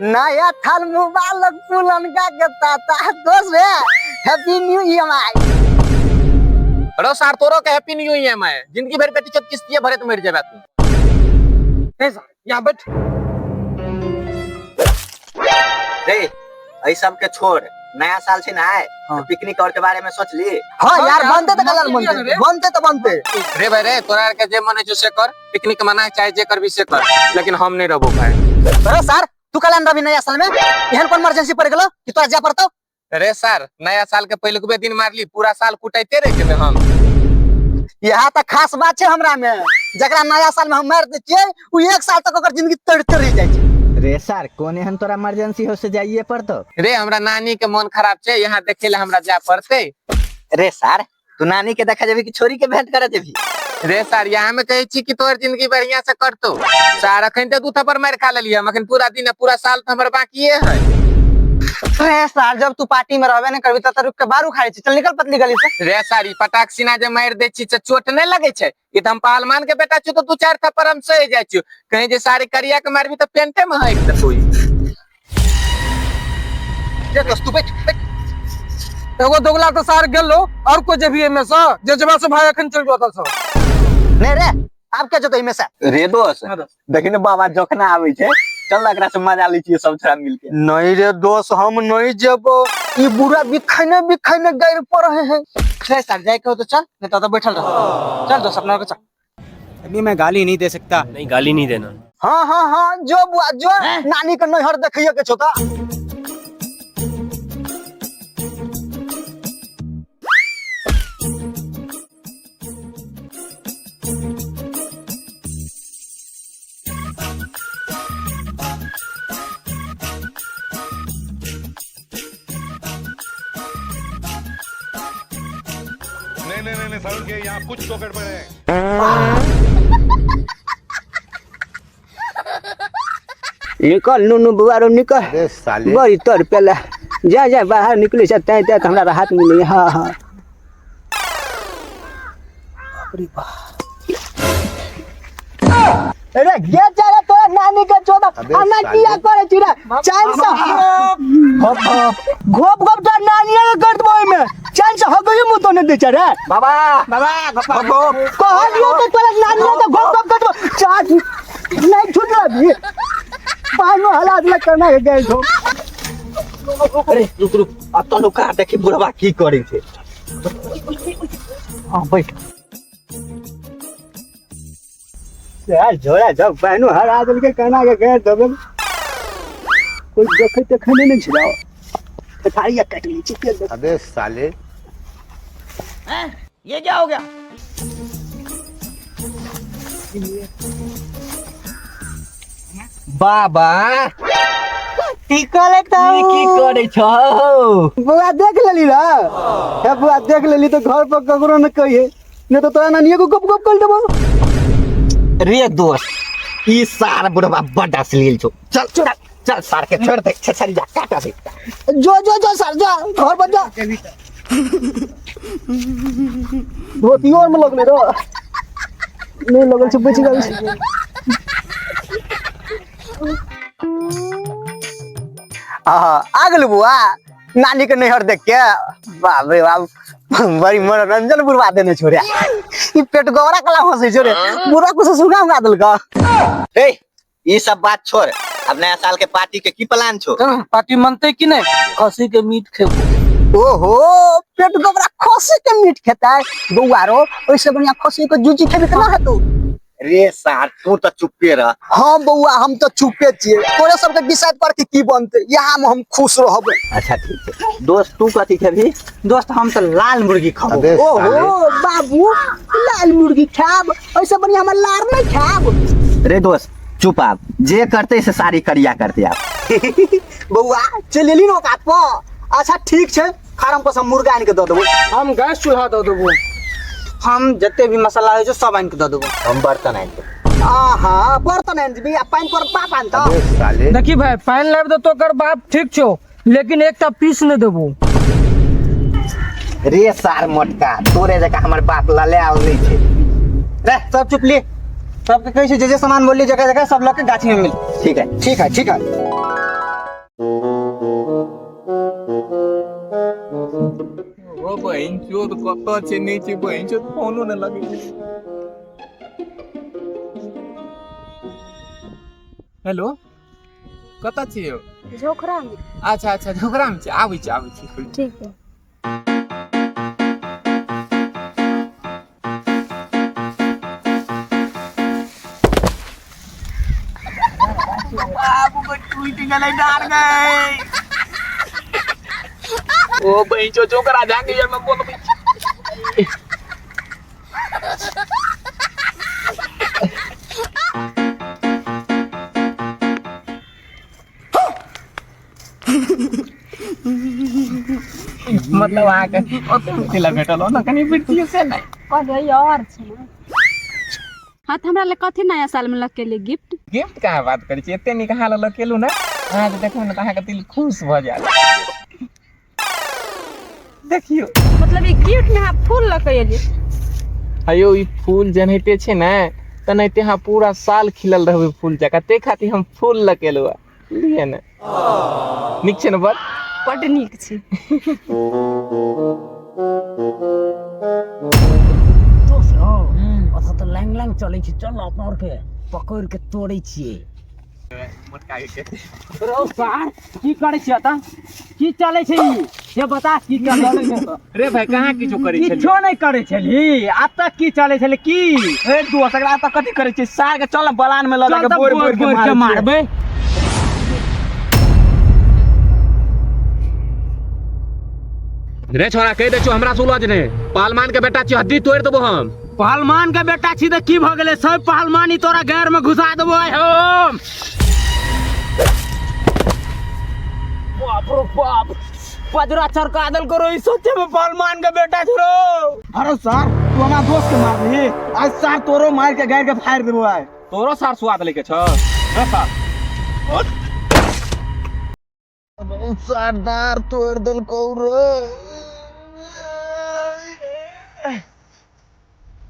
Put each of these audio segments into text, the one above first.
नया थाल मुबारक पुलनका के ताता दोस्त है हैप्पी न्यू ईएमआई। अरे सार तोरो के हैप्पी न्यू ईएमआई जिंदगी भर पेटी चत किस्तियां भरे तो मर जाबे तू। ऐसा यहाँ बैठ रे ऐ सब के छोड़ नया साल से ना है हाँ। तो पिकनिक और के बारे में सोच ली। हाँ यार यार, बनते तो कलर बनते बनते रे। बनते तो बनते। रे भाई रे तोरा के जे मन है जो से कर पिकनिक मना है चाहे जे कर भी से कर लेकिन हम नहीं रहबो भाई। अरे सर तू कल रवि नया साल में एहन कौन इमरजेंसी पड़ गेलो कि तोरा जा पड़तो। अरे सर नया साल के पहले के दिन मारली पूरा साल कुटाइते रह जेबे हम। यहाँ तक खास बात है हमरा में जकरा नया साल में हम मार दे छियै उ एक साल तक ओकर जिंदगी तड़ते रह जाय छै। रे सर कोन एहन तोरा इमरजेंसी हो से जाइए पड़तो। रे हमरा नानी के मन खराब छे यहाँ देखे ले हमरा जा पड़ते। रे सर तू नानी के देखा जेबी कि छोरी के भेंट करे जेबी। रे सर यहाँ में कहे छी कि तोर जिंदगी बढ़िया से करतो सर अखन ते दू थप्पड़ मार खा लेलिए हम अखन पूरा दिन पूरा साल तो हमर बाकी है। अरे सर जब तू पार्टी में रहबे न करबी त रुक के बारू खाइ छी चल निकल पतली गली से। रे सर ई पटाक सीना जे मार दे छी से चोट नहीं लगे छै ई त हम पहलवान के बेटा छु तो दू चार थप्पड़ हम सह जाय छु कहीं जे सारी करिया के मारबी तो पेंटे में है त कोई। रे दोस्त तू बैठ एगो दोगला तो सार गेलो और को जे भी एमे से जे जबा से भाई अखन चल जोता सब नहीं रे आप क्या जतो इमे से। रे दोस्त देखी न बाबा जोखना आवे छे चल एकरा से मजा ली छी सब छोरा मिल के। नहीं रे दोस्त हम नहीं जेबो ई बुरा बिखैने गैर पर है। रे सर जाए के हो तो चल नहीं तो बैठल रह चल दोस्त अपना के चल। अभी मैं गाली नहीं दे सकता। नहीं गाली नहीं देना। हाँ जो बुआ जो नानी के नैहर देखिए के छोता। नहीं समझ के यहाँ कुछ तो गड़बड़ है। निकल नुनु बुआरो निकल बड़ी तोर पेला जा बाहर निकले से तै तै हमरा हाथ मिले। हाँ अरे गे चले तो नानी के चोदा अन्ना किया करे छिरा चांस घोप तो नानी के कर दबो में चांस हो गई मु तो ने दे रे बाबा कहलियो तो तोरा नानी के घोप कर दबो चांस नहीं छूटला भी पानो हालात में करना है गए तो। अरे रुक अब तो लोग का देखी बुढ़वा की करे छे। हां बैठ यार जोड़ा जब पानो हालात के करना के गए दबे कोई देखे तो खाने नहीं छिड़ाओ थारिया काट ली चिके। अबे साले ये क्या हो गया। बाबा टीका लेता हूं की करे छौ। बुआ देख लेली ना हे बुआ देख लेली तो घर पर ककरो न कहिए नहीं तो तोरा नानिए को गप कर देबो। रे दोस्त ई सार बुढ़वा बड़ा अश्लील छो। चल सार के छोड़ दे छछरी जा काटा दे। जो सर जा घर पर जा धोती और में लगले रो नहीं लगल से बच गई। आ गेल बुआ नानी के नैहर देख के बाप रे बाप बड़ी मनोरंजन बुढ़वा देने छोड़े ई पेट गोरा कला हंसे छोड़े बुढ़ा कुछ सुना उगा दल का। ए ये सब बात छोड़ अब नया साल के पार्टी के की प्लान छो। पार्टी मनते कि नहीं खसी के मीट खेबो। ओहो पेट गोबरा खसी के मीट खाता है बउआरो ओइसे बढ़िया खसी के जूजी खेबे केना हेतौ। रे सार तू तो चुप्पे रह। हाँ बउआ हम तो चुपे छिए तोरे सबके डिसाइड कर के की बनते यहाँ में हम खुश रहबे। अच्छा ठीक है दोस्त तू कथी खेबी। दोस्त हम तो लाल मुर्गी खाबो। ओहो बाबू लाल मुर्गी खाब ऐसे बढ़िया हम लार नहीं खाब। रे दोस्त चुप आप जे करते से सारी करिया करते आप। बउआ चलेली न काट प अच्छा ठीक छे फार्म पर सब मुर्गा आन के दे देबो। हम गैस चूल्हा दे देबो। हम जते भी मसाला है जो सब आन के दे देबो। हम बर्तन आएंगे। आहा बर्तन आन दिबी पानी पर पाप आन त साले देखी भाई पानी लाब दे तो कर बाप ठीक छो लेकिन एकटा पीस न देबो। रे सार मोटका तोरे जका हमर बाप लले आल नहीं छे। रे सब चुप ले सबके कहे जे सामान बोली जगह जगह सब लोग के गाछी में मिल। ठीक है ठीक है ओ बहन चोद कत छे नीचे बहन चोद फोनो न लगे हेलो कत छी यौ झोखरा में अच्छा अच्छा झोकरा में छी आबै छी ठीक है बाबू को टूट गले डाल गए ओ बहन चोद झोकरा जाके यार मैं बोल मतलब आके ओते भेटल हो ना कनी बिटियो से नहीं कहे यार छै ना हाथ हमरा ले कथि नया साल में लग के लिए गिफ्ट गिफ्ट का बात करै छी एते निक हाल लकेलु ना आज देखो ना अहाँ के दिल खुश भ जाय देखियो मतलब ये गिफ्ट में आप फूल लग के लिए अयो ई फूल जनैते छै ना तनैते हाँ पूरा साल खिलल रहबे फूल जका ते खातिर हम फूल लकेलु लिए ना निक छै ना बड़ बड नीक छै अथ तो लैंग लैंग चले छी चल अपना और के पकड़ के तोड़े छिए मोटका के रो सार की करे छी त की चले छै ये बता की चले छै रे भाई कहां किछो करै छै किछो नहीं करे छली आ तक की चले छले की ए तू सकरा त कथि करे छी सार के चल बलान में लगा के बोर बोर के मारबे रे छोरा कह दे छो हमरा सुलझ ने पालमान के बेटा छी हड्डी तोड़ देबो हम पहलवान के बेटा छी त की भ गेले सब पहलवानी तोरा गैर में घुसा देबो हम बाप रे बाप पजरा चरका दल करो ई सोचे में पहलवान के बेटा छरो अरे सर तू हमारा दोस्त के मार दी आज सर तोरो मार के गैर के फाड़ देबो आय तोरो सार स्वाद लेके छ रे सार सरदार तोड़ दल कौरो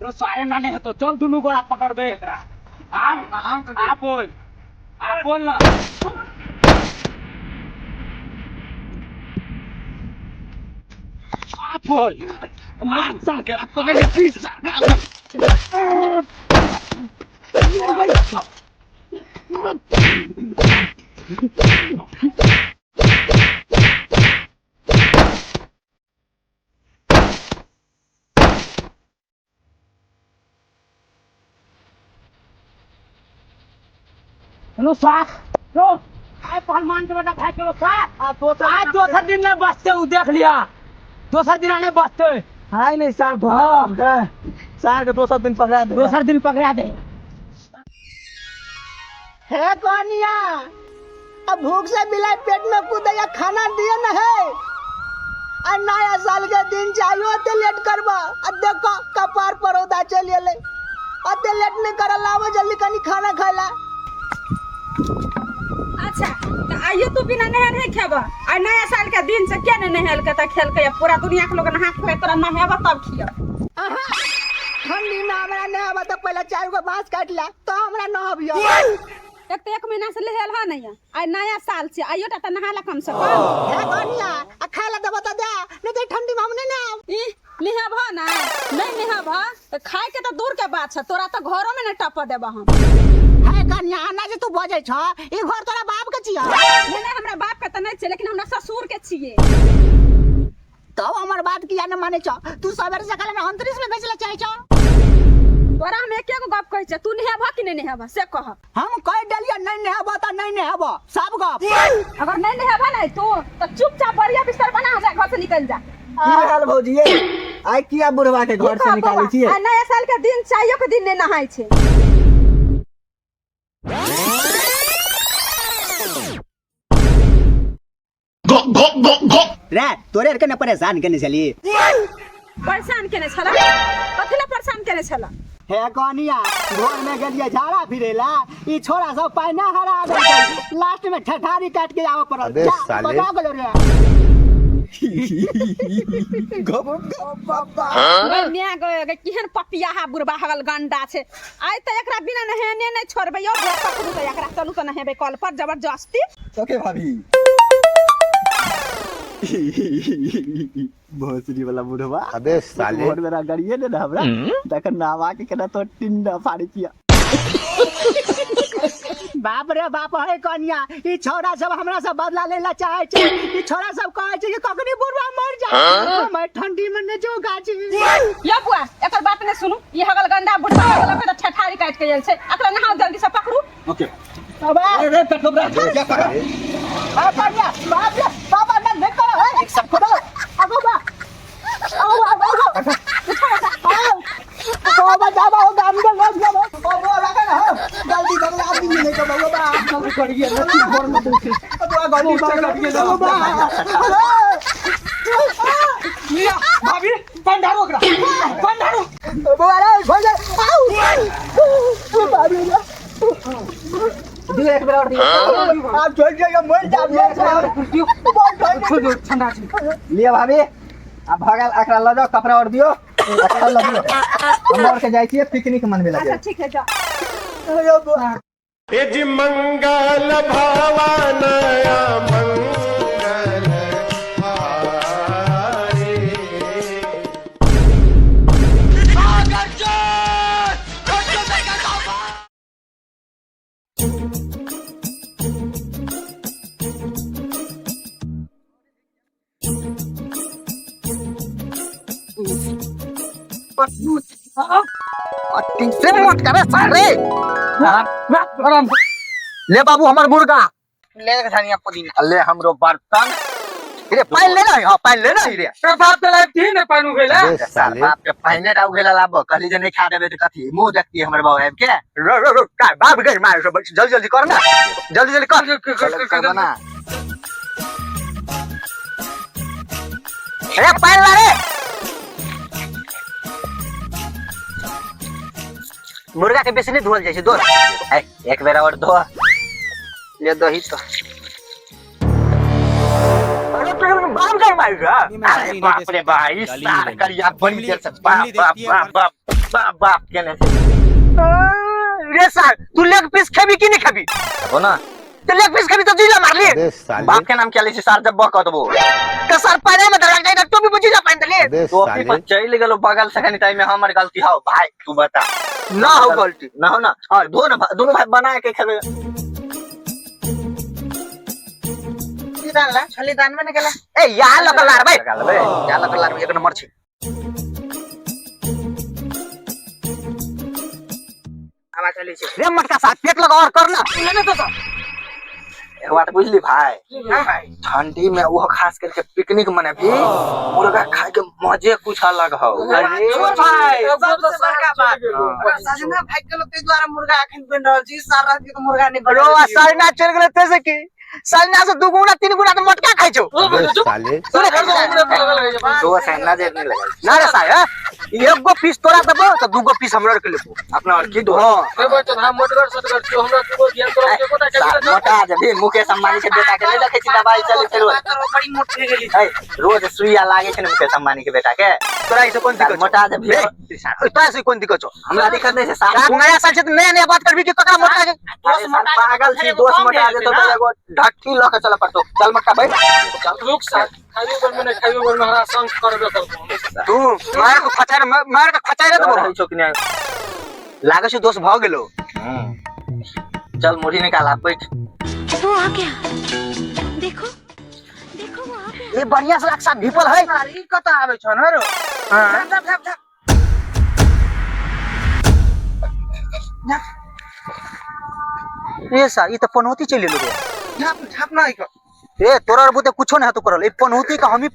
रो सारे नाने तो चल दुनु गोड़ा पकड़ दे एकरा आप बोल ना आप बोल मार सा के पकड़ के पीस हेलो साथ तो आए पहलवान के बेटा भाई के साथ आज दोसर दिन में बचते उ देख लिया दोसर दिन आने बचते हाय नहीं सर भाग सर के दोसर दिन पकड़ा दे दोसर दिन पकड़ा दे है कौनिया अब भूख से बिलाई पेट में कूदेगा खाना दिए न है आ नया साल के दिन चाहिए ते लेट करबा आ देखो कपार पर उदा चलिए ले अते लेट नहीं कर लावा जल्दी कनी खाना खाला अच्छा तो आइयो तू बिना नहर है खेबा आ नया साल के दिन से क्या ने नहल के त खेल के पूरा दुनिया के लोग नहा के तोरा नहाबा तब खिया ठंडी में हमरा नहाबा तो पहले 4 गो बांस काट ला तो हमरा नहाबियो एक तो 1 महीना से लेहल हा नहीं आ नया साल से आइयो त नहाला कम से कम है कौनिया आ खाला दे बता दे नहीं तो ठंडी में हमने ना ई निहाब हा ना नहीं निहाब हा तो खाए के तो दूर के बात है तोरा तो घरों में न टप देबा हम है कन्या आना जे तू बजे छ ई घर तोरा बाप के छिया नहीं हमरा बाप के त नहीं छे लेकिन हमरा ससुर के छिए तब हमर बात किया न माने छ तू सवेरे सकाल में अंतरिक्ष में बेचले चाहे छ तोरा हम एके गो गप कहै छ तू निहाब कि नहीं निहाब से कह हम कह डलिया नहीं नहाबो त नहीं नहाबो सब गप अगर नहीं निहाब नहीं तू तो चुपचाप बढ़िया बिस्तर बना जा घर से निकल जा की हाल भौजी आई किया बुढ़वा के घर से निकालै छिए आ नया साल के दिन चाहिए के दिन ने नहाय छे रे तोरे के न परेशान केने छली परेशान केने छला कथि ला परेशान केने छला हे कनिया घर में गेलिए झाड़ा फिरेला ई छोरा सब पाइना हरा दे लास्ट में ठठारी काट के आवे पड़ल अबे साले। बता गेलो रे गन्या गए केहन पपिया हा बुढ़बा हगल गंडा छे आइ त एकरा बिना नहेने नहीं छोड़बे यो घर पकड़ू त एकरा चलू त नहेबे कल पर जबरदस्ती ओके भाभी भोसरी वाला बुढ़वा अबे साले बहुत बड़ा गाड़िए ने ना हमरा तखन नावा के केना तो टिंडा फाड़ी किया बाप रे बाप है कन्या ई छोरा सब हमरा से बदला लेला चाहे छै ई छोरा सब कहै छै कि कखनी बुढ़वा मर जा मैं ठंडी में ने जो गाची या बुआ एकर बात ने सुनू ई हगल गंदा बुढ़वा वाला पे ठठारी काट के गेल छै एकरा नहाओ जल्दी से पकड़ू बाबा अरे पेटोबरा क्या कर बाप कन्या बाप रे बाबा ने नहीं करो है सब करो अगो बा बाबा जाबा हो गाम के लोग जाबो बाबा रखा ना जल्दी बगला आदमी नहीं तो बाबा आप लोग कर गए नहीं घर में दूसरी तो गाड़ी कट गए बाबा लिया भाभी पंडारो करा पंडारो बाबा रे हो जाए भाभी दिले एक बार और दिए आप छोड़ जाइए मर जाइए ठंडा लिया भाभी अब भगल एकरा ल जाओ कपड़ा और दियो एकरा ल दियो हम और के जाई छिए पिकनिक मनबे लगे अच्छा ठीक है जा ए जी मंगल भवानया मंगल हारे से मत करे सारे आराम ले बाबू हमर मुर्गा ले धनिया पुदीना ले हमरो बर्तन रे पाइन ले ना हां पाइन ले ना रे तो बाप तो लाइक न पानु गेला अबे साले बाप के पहिने टाउ गेला लाबो कहली जे नहीं खा देबे त कथी मुंह देखती हमर बाबू आब के रो का बाप गई मार जल्दी जल्दी कर ना जल्दी जल्दी कर कर ना रे पाइन ला रे मुर्गा के बेसी नहीं धोल जाय छै दो एक बेर और धो ले दही तो अरे तो बाप गई मारेगा अरे बाप रे भाई सार करिया बनी देर से बाप बाप केने से रे सर तू लेग पीस खाबी कि नहीं खाबी हो ना तो लेग पीस खाबी तो जिला मार ली अबे साले बाप के नाम क्या ले सार जब बक दबो तो सर पाने में धरा जाएगा तो भी बुझी जा पाइन दले अबे तो साले पर चल गेलो बगल से कनी टाइम में हमर गलती हो भाई तू बता ना हो गलती ना हो ना और धो ना दोनों भाई बना के खेबे खाली दान में निकला ए यहाँ लगा लार भाई क्या लग लाग एक नंबर छी आवा चली छी रे मटका साथ पेट लगा और करना लेने तो सर एक बात बुझली भाई ठंडी में वो खास करके पिकनिक मने भी मुर्गा खाए के मजे कुछ अलग हो अरे भाई सबसे बड़का बात साजना भाई के लोग के द्वारा मुर्गा अखन बन रहल छी सारा रात के तो मुर्गा नहीं रो सरना चल गेले तैसे की सरना से 2 गुना 3 गुना तो मटका खाइ छौ अबे साले सुने घर तो उमरे पे लगे दो सेना दे नहीं लगा ना रे साहब एगो पीस तोरा देबो तो 2 गो पीस हमरा के लेबो अपना और की दो ए बच्चा हम मोटगर सटगर जो हमरा को दिया तो के कोटा के मोटा जब मुकेश अंबानी के बेटा के ले देखे छी दवाई चले चलो बड़ी मोट हो गेली रोज सुइया लागे छै मुकेश अंबानी के बेटा के तोरा इसे कोन दिक्कत मोटा जब तोरा से कोन दिक्कत छौ हमरा दिक्कत नहीं है का नया साल से नया नया बात करबी कि ककरा मोटा के दोस्त पागल छी दोस्त मोटा जे तो एगो ढक्की ल के चल पड़तो चल मक्का भाई चल रुक साथ खाइयो बर में खाइयो बर में हरा संग करबे करबो तू मार के खचारे देबो रही छौ कि नहीं लागे छै दोस्त भ गेलो चल मुड़ी निकाल आप बैठ वो आ गया देखो देखो वो आ गया ए बढ़िया से रक्षा भिपल है ई कता आवे छ न रो हां ए सर ई त पनौती चल गेलो रे झप नहीं को ए तोरा रे बुते कुछो नहीं तो करल ए पनौती का हम ही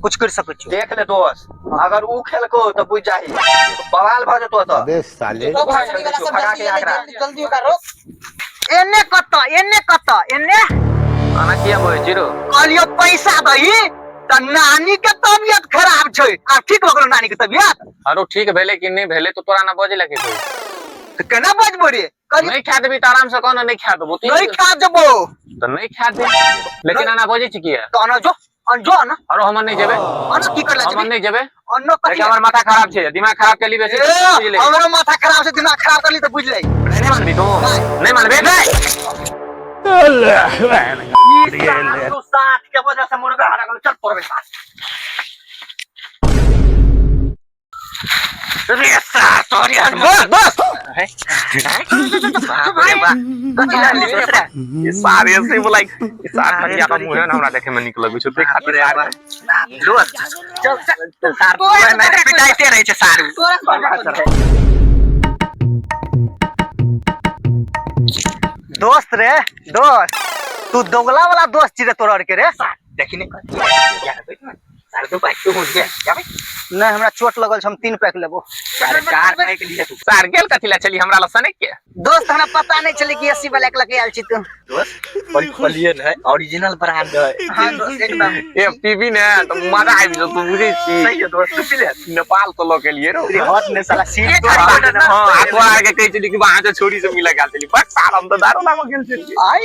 कुछ कर सकै छी देख ले दोस्त अगर ऊ खेलको तो बुझ जाही बवाल भ जतो तो अबे साले तो भाई भगा के आगरा जल्दी करो एने कत एने आना किया बोए जीरो कहलियो पैसा दही त नानी के तबियत खराब छै आ ठीक हो गेलो नानी के तबियत अरे ठीक भेले कि नहीं भेले तो तोरा ना बजे लगे कोई त केना बजबो रे कहली नहीं खा देबी त आराम से कहना नहीं खा देबो नहीं खा जबो तो नहीं खा दे लेकिन आना बजे छी किया तो अन जो ना अरे हम नहीं जेबे अन की करला हम नहीं जेबे अन्न लेकिन हमर माथा खराब छे दिमाग खराब के लिए बेसी बुझ ले हमरो माथा खराब से दिमाग खराब करली त बुझ ले नहीं मानबी तो नहीं मानबे नहीं साथ के वजह से मुर्गा हरा गलो चल पड़बे साथ रे साथ सॉरी बस भाई ये सारे से बोला सार खनिया का मुंह है ना हमरा देखे में निक लगै छै देख खातिर यार दोस्त चल चल सार मैं पिटाइते रहे छे सार दोस्त रे दोस्त तू दोगला वाला दोस्त छी रे तोरा के रे देखिने सार तो पैक तो हो गया क्या भाई नहीं हमरा चोट लगल छ हम 3 पैक लेबो सार 4 पैक लिए तू सार गेल कथिला चली हमरा ल सने के दोस्त हमरा पता नहीं चले कि 80 वाला लेके आयल छी तू दोस्त पलियन है ओरिजिनल ब्रांड है हां दोस्त एकदम ए टीवी ने तो मजा आबि जो तू बुझै छी सही है दोस्त पी ले नेपाल तो लो के लिए रो हॉट ने साला सीट हां आत्मा आके कहै छली कि वहां से छोड़ी से मिला गेल छली बट सार हम तो दारू लाग गेल छली आई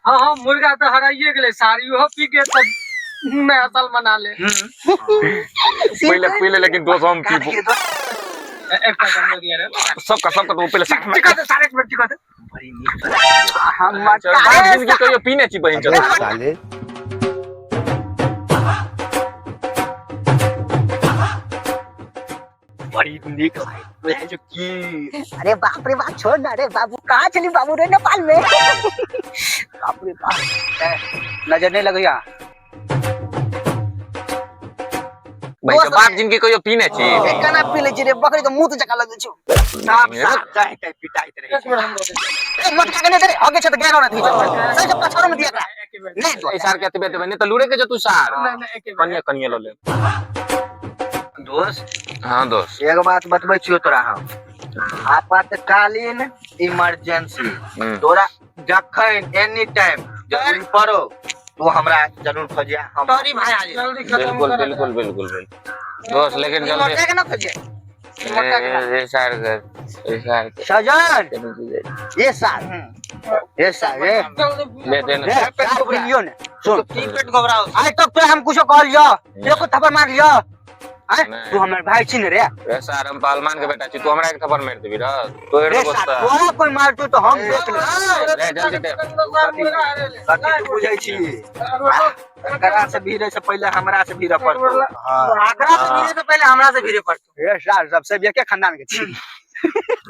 हाँ हाँ मुर्गा तो हराइए गेले सारी हो पी के तो मैं असल मना ले पहले लेकिन दोस्त हम पीबो एक पैक हम लोग यार सबका तो पहले साथ में टिका दे सारे एक मिनट टिका दे बड़ी नीक हम जिंदगी कहियो पीने छी बहिन चल साले बड़ी नीक है जो की अरे बाप रे बाप छोड़ ना रे बाबू कहाँ चली बाबू रे नेपाल में बाप रे बाप नजर नहीं लगैया भाई के बाप जिनके कहियो पीने छी केना पी ले छी रे बकरी के मुंह जका लगै छौ साफ साफ काहे काहे पिटाइत रहे एक मिनट हम दे ए मत का ने दे आगे छ त गेनो ना थी सही सब पछाड़ में दिया करा नहीं तो ए सार के तबे नहीं तो लूरे के जो तू सार नहीं एक कनिया कनिया लो ले दोस्त हां दोस्त एक बात बतबै छियो तोरा हम आपातकालीन इमरजेंसी तोरा जखन एनी टाइम जरूरी पड़ो तो हमरा जरूर खोजिया हम सॉरी भाई आज जल्दी खत्म बिल्कुल दोस्त लेकिन जल्दी मोटा के ना खोजे ए सार सजन ये साल ये ले दे ना बिलियन सुन तीन पेट घबराओ आज तक तो हम कुछ कॉल लियो देखो थप्पड़ मार लियो आय नहीं। तू हमर भाई छी ने रे रे सार हम पालमान के बेटा छी तू हमरा एक थप्पड़ मार देबी रे तो एड़ रे दोस्त तोरा कोई मार तू तो हम देख ले ले जल्दी दे कथि बुझै छी एकरा से भीड़े से पहले हमरा से भीड़ पड़तो आकरा से गिरे तो पहले हमरा से गिरे पड़तो रे सार सबसे बिया के खानदान के छी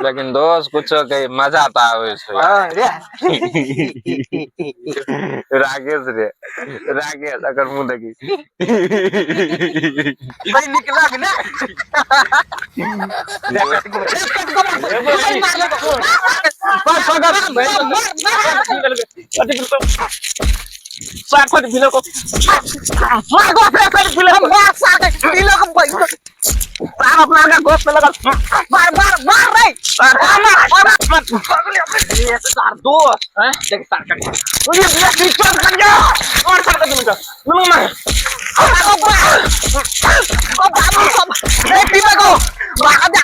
लेकिन दोस्त कुछ के मजा आता है हां रे राकेश अगर मुंह देखी भाई निकला कि ना साथ में बिलो को मार गो फिर बिलो मार साथ बिलो को भाई सार अपना का गोश्त पे लगा मार रे ये सार दोस्त हैं देख सार कर ये बीच कर जा और सार कर दूंगा लो मैं ओ बाबू सब ए पीपा को भाग जा